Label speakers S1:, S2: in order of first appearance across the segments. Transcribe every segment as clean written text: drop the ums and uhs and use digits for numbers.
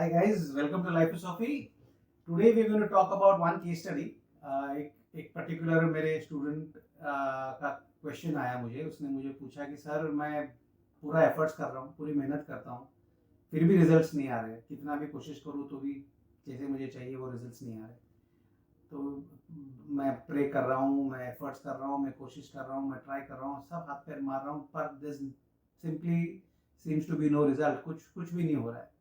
S1: Hi guys, welcome to Life Philosophy. Today we're going to talk about one case study. एक particular मेरे student का question आया मुझे. उसने मुझे पूछा कि सर मैं पूरा एफर्ट्स कर रहा हूँ, पूरी मेहनत करता हूँ, फिर भी रिजल्ट्स नहीं आ रहे. कितना भी कोशिश करूँ तो भी जैसे मुझे चाहिए वो रिजल्ट्स नहीं आ रहे. तो मैं प्रे कर रहा हूँ, मैं एफर्ट्स कर रहा हूँ, मैं कोशिश कर रहा हूँ, मैं ट्राई कर रहा हूँ, सब हाथ पैर मार रहा हूँ, पर this simply seems to be no result. कुछ भी नहीं हो रहा है.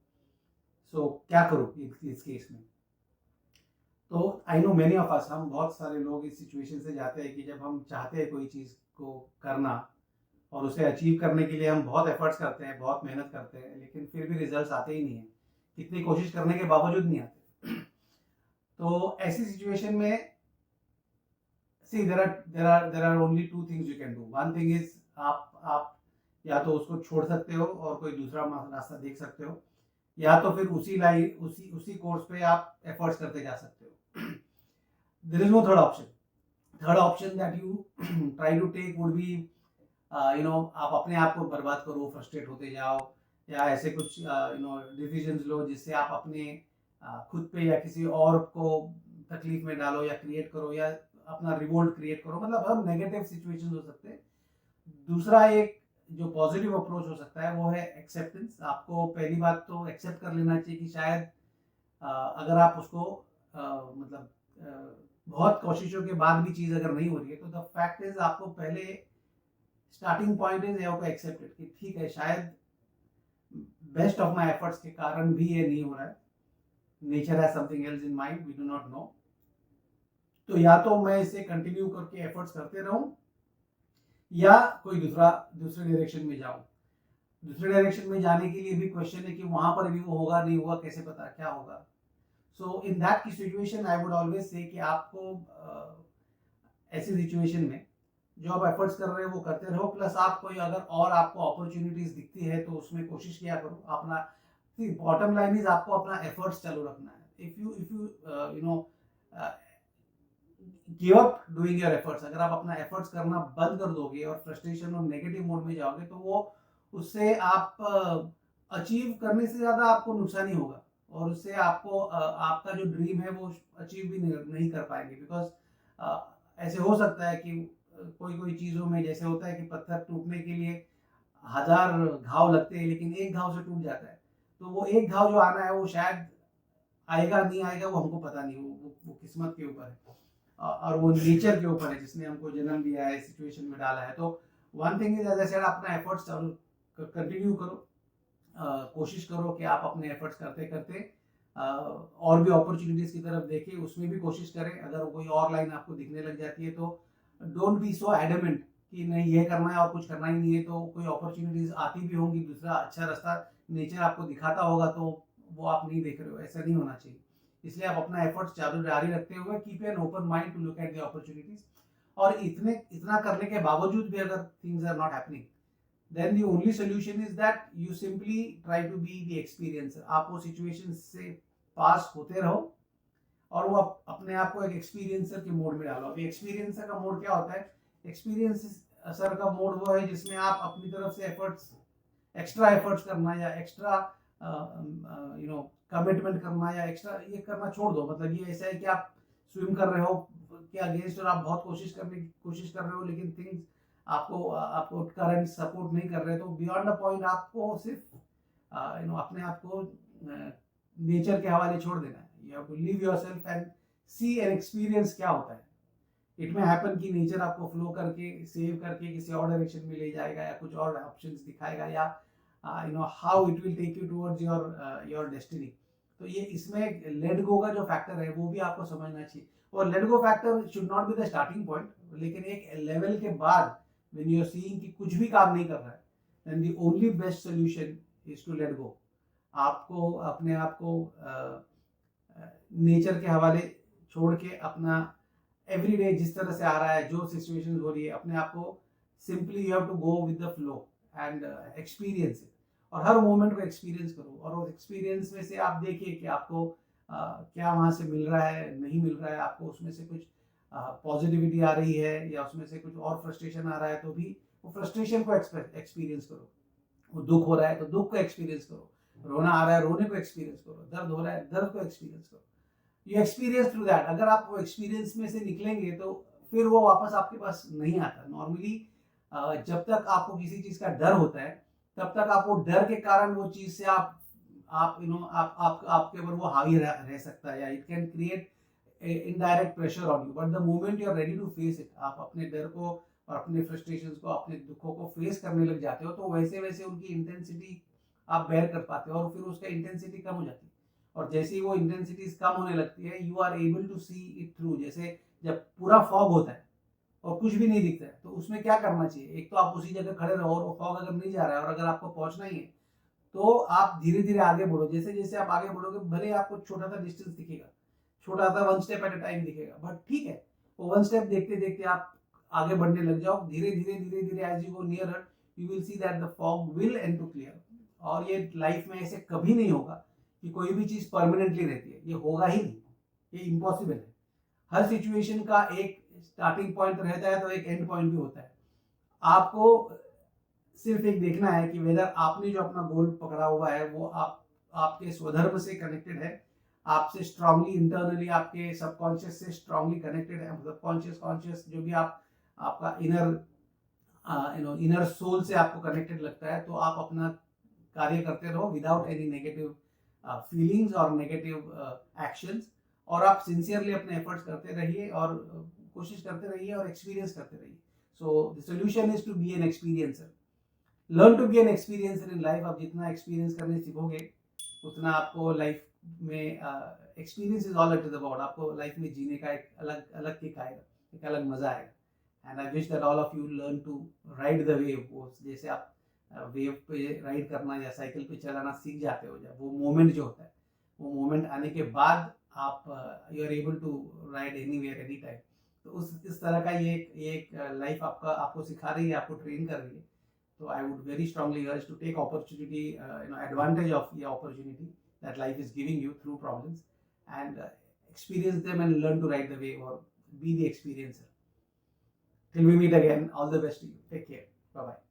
S1: सो क्या करूँ इस केस में? तो I know many of us, हम बहुत सारे लोग इस सिचुएशन से जाते हैं कि जब हम चाहते हैं कोई चीज़ को करना और उसे अचीव करने के लिए हम बहुत एफर्ट्स करते हैं, बहुत मेहनत करते हैं, लेकिन फिर भी रिजल्ट्स आते ही नहीं हैं. कितनी कोशिश करने के बावजूद नहीं आते. तो ऐसी सिचुएशन में see there are only two things you can do. One thing is आप या तो उसको छोड़ सकते हो और कोई दूसरा रास्ता देख सकते हो, या तो फिर उसी कोर्स पे आप एफर्ट्स करते जा सकते हो. There is no third option. Third option that you try to take would be आप अपने आप को बर्बाद करो, फ्रस्ट्रेट होते जाओ, या ऐसे कुछ डिसीजंस लो जिससे आप अपने खुद पे या किसी और को तकलीफ में डालो, या क्रिएट करो, या अपना रिवोल्ट क्रिएट करो. मतलब हम नेगेटिव सिचुएशंस हो सकते हैं. दूसरा एक जो पॉजिटिव अप्रोच हो सकता है वो है एक्सेप्टेंस. आपको पहली बात तो एक्सेप्ट कर लेना चाहिए कि शायद अगर आप उसको बहुत कोशिशों के बाद भी चीज़ अगर नहीं हो रही है, तो द फैक्ट इज आपको पहले starting point is you accepted कि ठीक है, शायद बेस्ट ऑफ माई एफर्ट्स के कारण भी ये नहीं हो रहा है. Nature has something else in mind, we do not know. तो या तो मैं इसे कंटिन्यू करके एफर्ट्स करते रहूं, या कोई दूसरे डायरेक्शन में जाऊं. दूसरे डायरेक्शन में जाने के लिए भी क्वेश्चन है कि वहां पर भी वो होगा नहीं होगा, कैसे पता क्या होगा. सो इन दैट की situation I would always say कि आपको ऐसी सिचुएशन में जो आप एफर्ट्स कर रहे हो वो करते रहो, प्लस आप कोई अगर और आपको अपॉर्चुनिटीज दिखती है तो उसमें कोशिश किया करो. अपना बॉटम लाइन इज आपको अपना एफर्ट्स चालू रखना है. If you you know give up doing your efforts, अगर आप अपना एफर्ट्स करना बंद कर दोगे और फ्रस्ट्रेशन और नेगेटिव मोड में जाओगे, तो वो उससे आप अचीव करने से ज़्यादा आपको नुकसान ही होगा, और उससे आपको आपका जो ड्रीम है वो अचीव भी नहीं कर पाएंगे. बिकॉज ऐसे हो सकता है कि कोई चीज़ों में जैसे होता है कि पत्थर टूटने के लिए 1000 घाव लगते हैं, लेकिन एक घाव से टूट जाता है. तो वो एक घाव जो आना है वो शायद आएगा नहीं आएगा वो हमको पता नहीं. वो किस्मत के ऊपर है, और वो नेचर के ऊपर है जिसने हमको जन्म दिया है, सिचुएशन में डाला है. तो one thing is, as I said, अपना एफर्ट्स चालू कंटिन्यू करो. कोशिश करो कि आप अपने एफर्ट्स करते करते और भी अपॉर्चुनिटीज की तरफ देखें, उसमें भी कोशिश करें. अगर कोई और लाइन आपको दिखने लग जाती है तो डोंट बी सो एडमेंट कि नहीं ये करना है और कुछ करना ही नहीं है. तो कोई अपॉर्चुनिटीज आती भी होंगी, दूसरा अच्छा रास्ता नेचर आपको दिखाता होगा, तो वो आप नहीं देख रहे हो. ऐसा नहीं होना चाहिए. इसलिए आप अपना एफर्ट्स चालू जारी रखते हुए keep an open mind to look at the opportunities. और इतना करने के बावजूद भी अगर things are not happening, then the only solution is that you simply try to be the experiencer. आप वो सिचुएशन से पास होते रहो और वो अपने आप को एक एक्सपीरियंसर के मोड में डालो. अभी एक्सपीरियंसर का मोड क्या होता है? एक्सपीरियंसर का मोड वो है जिसमें आप अपनी तरफ से एक्स्ट्रा एफर्ट्स करना, या एक्स्ट्रा कमिटमेंट करना, या एक्स्ट्रा ये करना छोड़ दो. मतलब ये ऐसा है कि आप स्विम कर रहे हो के अगेंस्ट और आप बहुत कोशिश कर रहे हो, लेकिन थिंग्स आपको करंट सपोर्ट नहीं कर रहे. तो बियॉन्ड द पॉइंट आपको सिर्फ अपने आप को नेचर के हवाले छोड़ देना है. You have to leave yourself and see and experience क्या होता है. इट में हैपन कि नेचर आपको फ्लो करके सेव करके किसी और डायरेक्शन में ले जाएगा, या कुछ और ऑप्शंस दिखाएगा, या how it will take you towards your destiny. तो ये इसमें लेट गो का जो फैक्टर है वो भी आपको समझना चाहिए. और let go factor should not be the starting point, लेकिन एक लेवल के बाद when you are seeing कि कुछ भी काम नहीं कर रहा है, then the only best solution is to let go. आपको अपने आप को नेचर के हवाले छोड़ के अपना एवरीडे जिस तरह से आ रहा है, जो सिचुएशन हो रही है, अपने आप को simply you have to go with the flow and experience it. और हर मोमेंट को एक्सपीरियंस करो, और उस एक्सपीरियंस में से आप देखिए कि आपको क्या वहाँ से मिल रहा है, नहीं मिल रहा है. आपको उसमें से कुछ पॉजिटिविटी आ रही है, या उसमें से कुछ और फ्रस्ट्रेशन आ रहा है, तो भी वो फ्रस्ट्रेशन को एक्सपीरियंस करो. वो दुख हो रहा है तो दुख को एक्सपीरियंस करो. रोना आ रहा है, रोने को एक्सपीरियंस करो, दर्द हो रहा है, दर्द को एक्सपीरियंस करो, यू एक्सपीरियंस थ्रू दैट। अगर आप वो एक्सपीरियंस में से निकलेंगे तो फिर वो वापस आपके पास नहीं आता। नॉर्मली जब तक आपको किसी चीज़ का डर होता है तब तक आप वो डर के कारण वो चीज़ से आप यू नो आप आपके ऊपर वो हावी रह सकता है, या it can create indirect pressure on you. But the moment you are ready to face it, आप अपने डर को और अपने फ्रस्ट्रेशंस को, अपने दुखों को फेस करने लग जाते हो, तो वैसे वैसे उनकी इंटेंसिटी आप बेयर कर पाते हो और फिर उसका इंटेंसिटी कम हो जाती है। और जैसे ही वो इंटेंसिटीज कम होने लगती है, you are able to see it through. जैसे जब पूरा फॉग होता है और कुछ भी नहीं दिखता है, तो उसमें क्या करना चाहिए? एक तो आप उसी जगह खड़े रहो, और वो फॉग अगर नहीं जा रहा है और अगर आपको पहुंचना ही है तो आप धीरे धीरे आगे बढ़ो। जैसे जैसे आप आगे बढ़ोगे, भले आपको छोटा सा डिस्टेंस दिखेगा, छोटा सा 1 स्टेप एट अ टाइम दिखेगा, बट ठीक है, वो 1 स्टेप देखते देखते आप आगे बढ़ने लग जाओ। धीरे धीरे धीरे धीरे as you go nearer, you will see that the fog will end to clear. और ये लाइफ में ऐसे कभी नहीं होगा कि कोई भी चीज परमानेंटली रहती है, ये होगा ही नहीं, ये इम्पॉसिबल है। हर सिचुएशन का एक स्टार्टिंग पॉइंट रहता है तो एक एंड पॉइंट भी होता है। आपको सिर्फ एक देखना है कि वेदर आपने जो अपना गोल पकड़ा हुआ है वो आपके स्वधर्म से कनेक्टेड है, आपसे स्ट्रांगली इंटरनली, आपके सबकॉन्शियस से स्ट्रांगली कनेक्टेड है। सबकॉन्शियस कॉन्शियस जो भी आपका इनर सोल से आपको कनेक्टेड लगता है, तो आप अपना कार्य करते रहो विदाउट एनी नेगेटिव फीलिंग्स और नेगेटिव एक्शंस, और आप सिंसियरली अपने एफर्ट्स करते रहिए और कोशिश करते रहिए और एक्सपीरियंस करते रहिए। So the solution is to be an experiencer, learn to be an experiencer in life. आप जितना एक्सपीरियंस करने सीखोगे उतना आपको लाइफ में experience is all it is about. आपको लाइफ में जीने का एक अलग अलग किक आएगा, एक अलग मजा आएगा। And I wish that all of you learn to ride the wave. वो जैसे आप वेव पे राइड करना या साइकिल पे चलाना सीख जाते हो, जब वो मोमेंट जो होता है, वो मोमेंट आने के बाद आप you are able to ride anywhere any time. तो इस तरह का ये एक लाइफ आपको सिखा रही है, आपको ट्रेन कर रही है। So I would very strongly urge to take opportunity, advantage of the opportunity that life is giving you through problems, and experience them and learn to ride the wave or be the experiencer. Till we meet again, all the best to you. Take care. Bye bye.